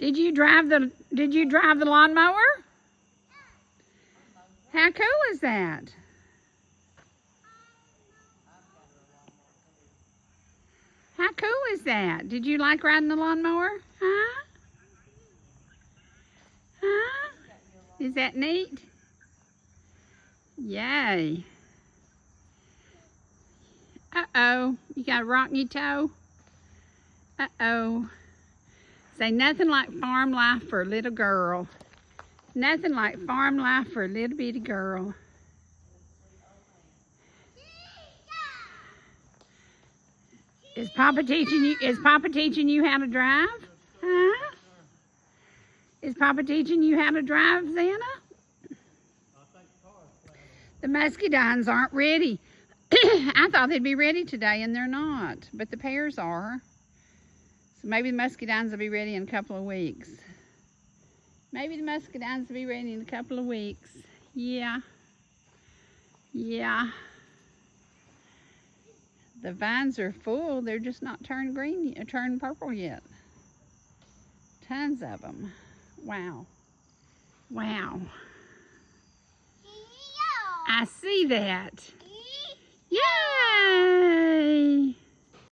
Did you drive the lawnmower? How cool is that? How cool is that? Did you like riding the lawnmower? Huh? Huh? Is that neat? Yay. Uh-oh. You got a rock in your toe? Uh-oh. Say nothing like farm life for a little girl. Nothing like farm life for a little bitty girl. Is Papa teaching you how to drive? Huh? Is Papa teaching you how to drive, Xana? The Muscadines aren't ready. I thought they'd be ready today, and they're not. But the pears are. So maybe the Muscadines will be ready in a couple of weeks. Maybe the Muscadines will be ready in a couple of weeks. Yeah. Yeah. The vines are full. They're just not turned green, turned purple yet. Tons of them. Wow. Wow. I see that. Yay!